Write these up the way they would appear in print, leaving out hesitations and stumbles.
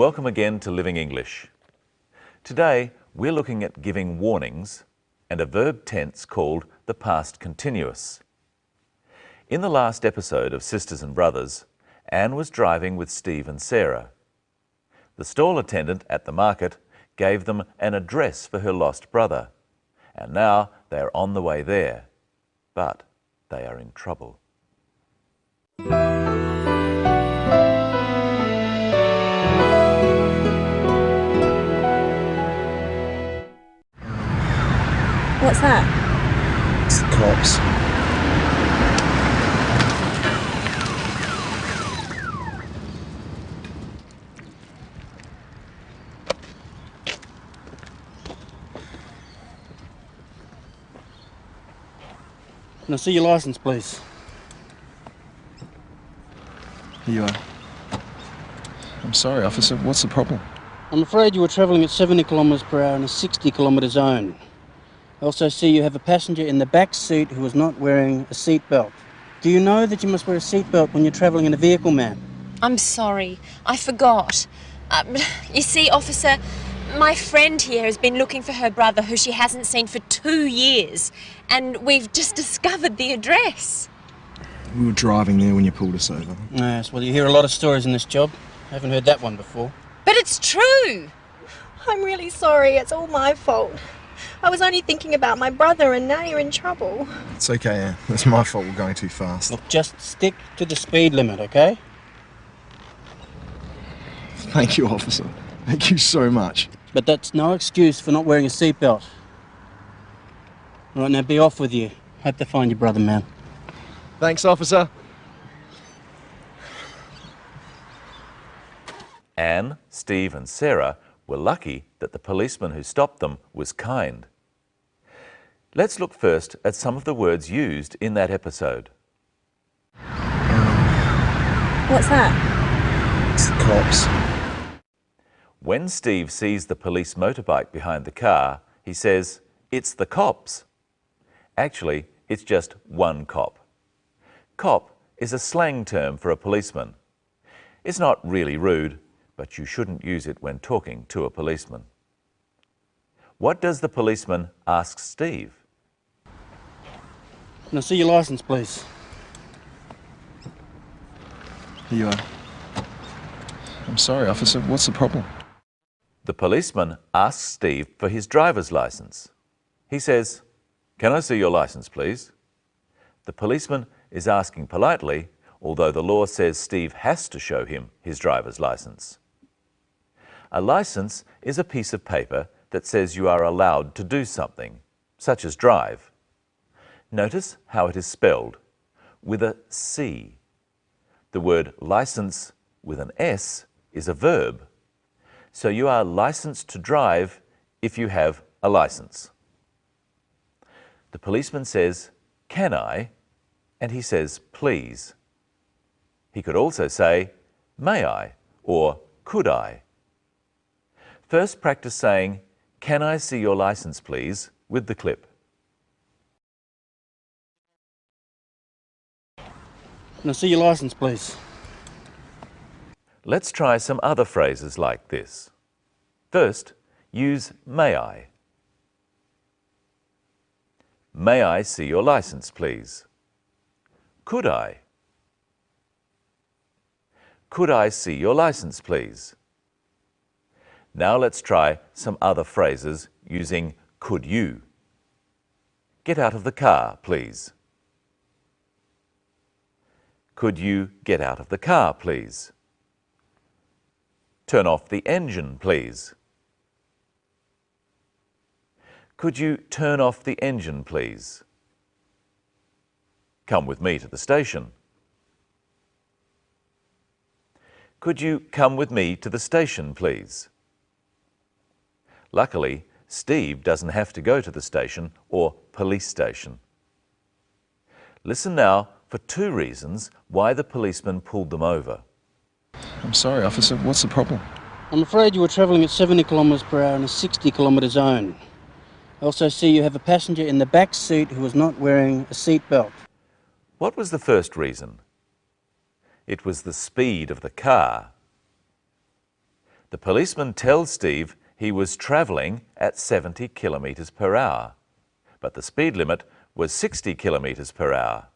Welcome again to Living English. Today we're looking at giving warnings and a verb tense called the past continuous. In the last episode of Sisters and Brothers, Anne was driving with Steve and Sarah. The stall attendant at the market gave them an address for her lost brother, and now they are on the way there, but they are in trouble. What's that? It's the cops. Can I see your license, please? Here you are. I'm sorry, officer. What's the problem? I'm afraid you were travelling at 70 kilometres per hour in a 60 kilometre zone. I also see you have a passenger in the back seat who is not wearing a seatbelt. Do you know that you must wear a seatbelt when you're travelling in a vehicle, ma'am? I'm sorry, I forgot. You see, officer, my friend here has been looking for her brother who she hasn't seen for 2 years, and we've just discovered the address. We were driving there when you pulled us over. Yes, well, you hear a lot of stories in this job. I haven't heard that one before. But it's true! I'm really sorry, it's all my fault. I was only thinking about my brother and now you're in trouble. It's okay, Anne. It's my fault we're going too fast. Look, just stick to the speed limit, okay? Thank you, officer. Thank you so much. But that's no excuse for not wearing a seatbelt. All right, now be off with you. Hope to find your brother, man. Thanks, officer. Anne, Steve and Sarah were lucky that the policeman who stopped them was kind. Let's look first at some of the words used in that episode. What's that? It's the cops. When Steve sees the police motorbike behind the car, he says, "It's the cops." Actually, it's just one cop. Cop is a slang term for a policeman. It's not really rude, but you shouldn't use it when talking to a policeman. What does the policeman ask Steve? Can I see your license, please? Here you are. I'm sorry, officer. What's the problem? The policeman asks Steve for his driver's license. He says, "Can I see your license, please?" The policeman is asking politely, although the law says Steve has to show him his driver's license. A license is a piece of paper that says you are allowed to do something, such as drive. Notice how it is spelled, with a C. The word license with an S is a verb. So you are licensed to drive if you have a license. The policeman says, "Can I?" and he says, "Please." He could also say, "May I?" or "Could I?" First practice saying, "Can I see your license, please?" with the clip. Can I see your license, please? Let's try some other phrases like this. First, use "may I." May I see your license, please? Could I? Could I see your license, please? Now let's try some other phrases using "could you." Get out of the car, please. Could you get out of the car, please? Turn off the engine, please. Could you turn off the engine, please? Come with me to the station. Could you come with me to the station, please? Luckily, Steve doesn't have to go to the station or police station. Listen now for 2 reasons why the policeman pulled them over. I'm sorry, officer. What's the problem? I'm afraid you were travelling at 70 kilometres per hour in a 60 kilometre zone. I also see you have a passenger in the back seat who is not wearing a seatbelt. What was the first reason? It was the speed of the car. The policeman tells Steve he was travelling at 70 kilometres per hour, but the speed limit was 60 kilometres per hour.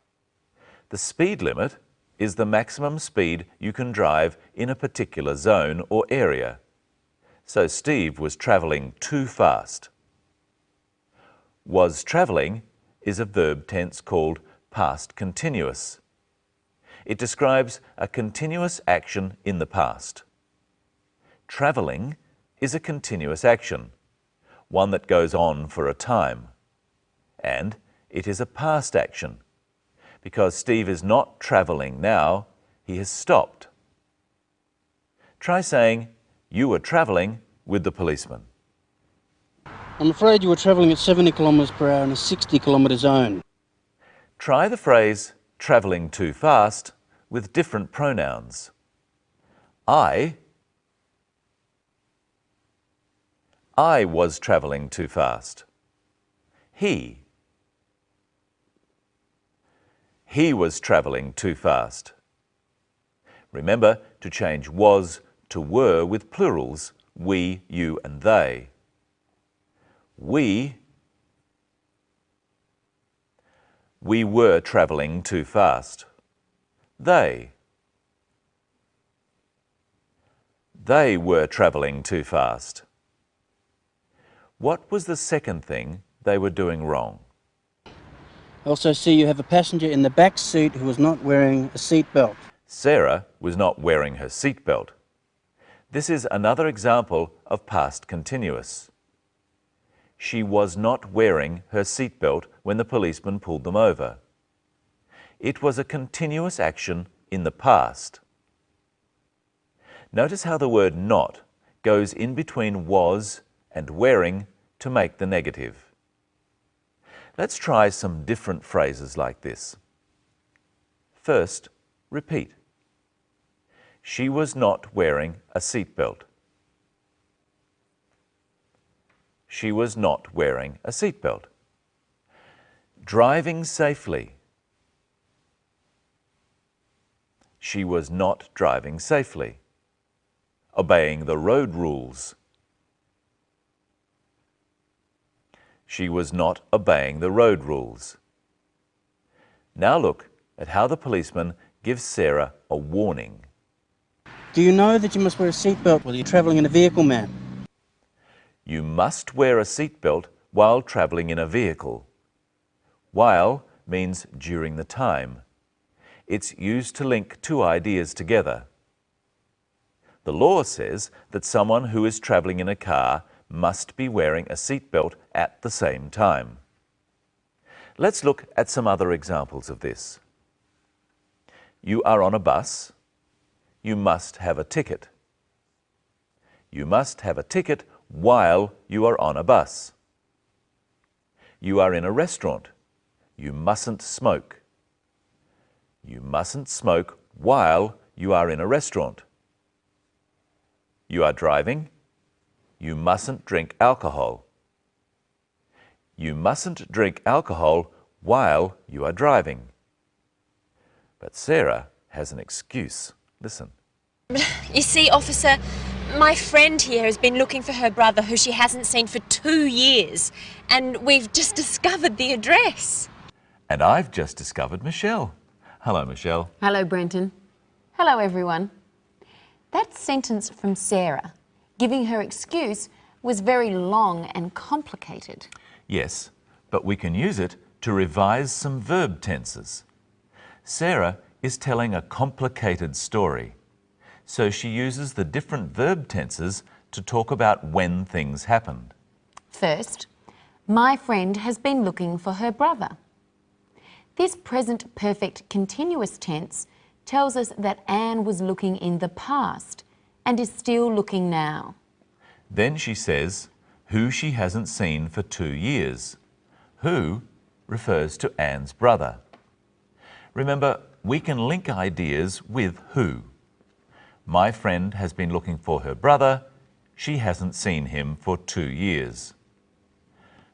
The speed limit is the maximum speed you can drive in a particular zone or area. So Steve was travelling too fast. Was travelling is a verb tense called past continuous. It describes a continuous action in the past. Travelling is a continuous action, one that goes on for a time. And it is a past action, because Steve is not travelling now, he has stopped. Try saying, you were travelling with the policeman. I'm afraid you were travelling at 70 kilometres per hour in a 60 kilometre zone. Try the phrase, travelling too fast, with different pronouns. I was travelling too fast. He was travelling too fast. Remember to change was to were with plurals, we, you and they. We were travelling too fast. They were travelling too fast. What was the second thing they were doing wrong? I also see you have a passenger in the back seat who was not wearing a seat belt. Sarah was not wearing her seatbelt. This is another example of past continuous. She was not wearing her seatbelt when the policeman pulled them over. It was a continuous action in the past. Notice how the word not goes in between was and wearing to make the negative. Let's try some different phrases like this. First, repeat. She was not wearing a seatbelt. She was not wearing a seatbelt. Driving safely. She was not driving safely. Obeying the road rules. She was not obeying the road rules. Now look at how the policeman gives Sarah a warning. Do you know that you must wear a seatbelt while you're travelling in a vehicle, ma'am? You must wear a seatbelt while travelling in a vehicle. While means during the time. It's used to link two ideas together. The law says that someone who is travelling in a car must be wearing a seatbelt at the same time. Let's look at some other examples of this. You are on a bus. You must have a ticket. You must have a ticket while you are on a bus. You are in a restaurant. You mustn't smoke. You mustn't smoke while you are in a restaurant. You are driving. You mustn't drink alcohol. You mustn't drink alcohol while you are driving. But Sarah has an excuse. Listen. You see, officer, my friend here has been looking for her brother who she hasn't seen for 2 years, and we've just discovered the address. And I've just discovered Michelle. Hello, Michelle. Hello, Brenton. Hello, everyone. That sentence from Sarah, giving her excuse, was very long and complicated. Yes, but we can use it to revise some verb tenses. Sarah is telling a complicated story, so she uses the different verb tenses to talk about when things happened. First, my friend has been looking for her brother. This present perfect continuous tense tells us that Anne was looking in the past and is still looking now. Then she says who she hasn't seen for 2 years. Who refers to Anne's brother. Remember, we can link ideas with who. My friend has been looking for her brother. She hasn't seen him for 2 years.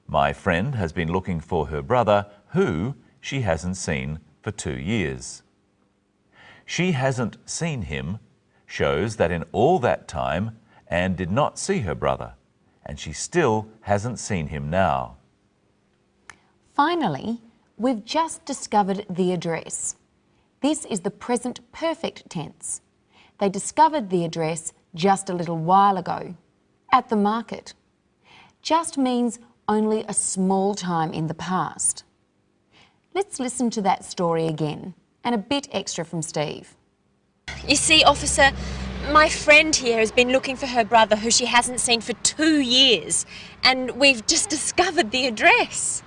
My friend has been looking for her brother, who she hasn't seen for 2 years. She hasn't seen him shows that in all that time, Anne did not see her brother, and she still hasn't seen him now. Finally, we've just discovered the address. This is the present perfect tense. They discovered the address just a little while ago, at the market. Just means only a small time in the past. Let's listen to that story again, and a bit extra from Steve. You see, officer, my friend here has been looking for her brother who she hasn't seen for 2 years, and we've just discovered the address.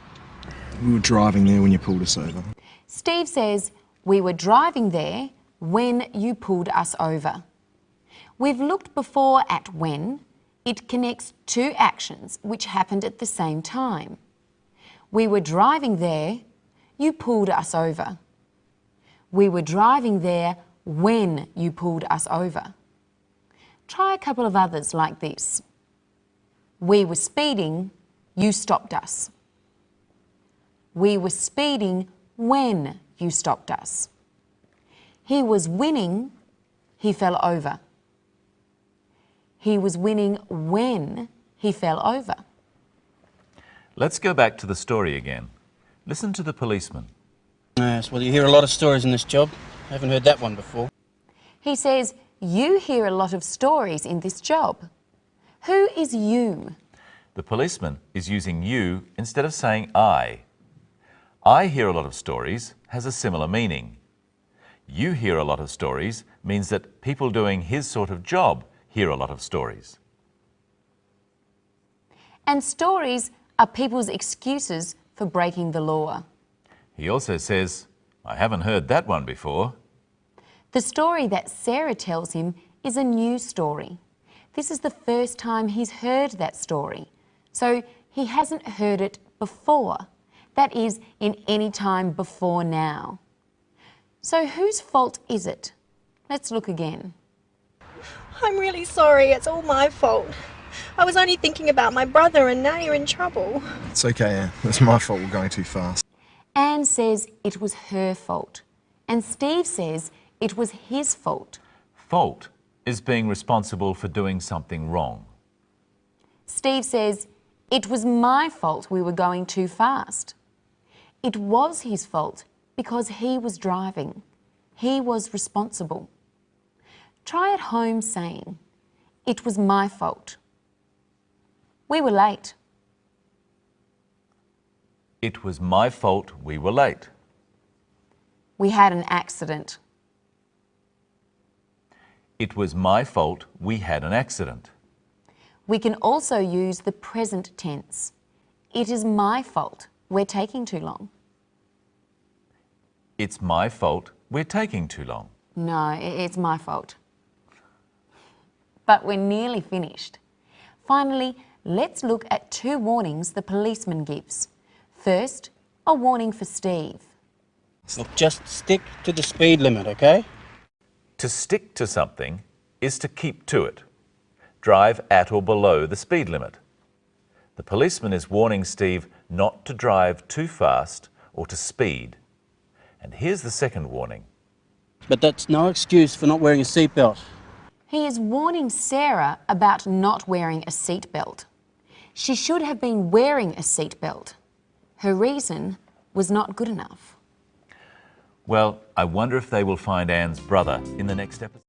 We were driving there when you pulled us over. Steve says, we were driving there when you pulled us over. We've looked before at when. It connects two actions which happened at the same time. We were driving there, you pulled us over. We were driving there when you pulled us over. Try a couple of others like this. We were speeding, you stopped us. We were speeding when you stopped us. He was winning, he fell over. He was winning when he fell over. Let's go back to the story again. Listen to the policeman. Yes, well, you hear a lot of stories in this job. I haven't heard that one before. He says, you hear a lot of stories in this job. Who is you? The policeman is using you instead of saying I. I hear a lot of stories has a similar meaning. You hear a lot of stories means that people doing his sort of job hear a lot of stories. And stories are people's excuses for breaking the law. He also says, I haven't heard that one before. The story that Sarah tells him is a new story. This is the first time he's heard that story, so he hasn't heard it before. That is, in any time before now. So whose fault is it? Let's look again. I'm really sorry, it's all my fault. I was only thinking about my brother and now you're in trouble. It's okay, Anne. It's my fault we're going too fast. Anne says it was her fault, and Steve says it was his fault. Fault is being responsible for doing something wrong. Steve says it was my fault we were going too fast. It was his fault because he was driving. He was responsible. Try at home saying, it was my fault. We were late. It was my fault we were late. We had an accident. It was my fault we had an accident. We can also use the present tense. It is my fault we're taking too long. It's my fault we're taking too long. No, it's my fault. But we're nearly finished. Finally, let's look at two warnings the policeman gives. First, a warning for Steve. Look, just stick to the speed limit, okay? To stick to something is to keep to it. Drive at or below the speed limit. The policeman is warning Steve not to drive too fast or to speed. And here's the second warning. But that's no excuse for not wearing a seatbelt. He is warning Sarah about not wearing a seatbelt. She should have been wearing a seatbelt. Her reason was not good enough. Well, I wonder if they will find Anne's brother in the next episode.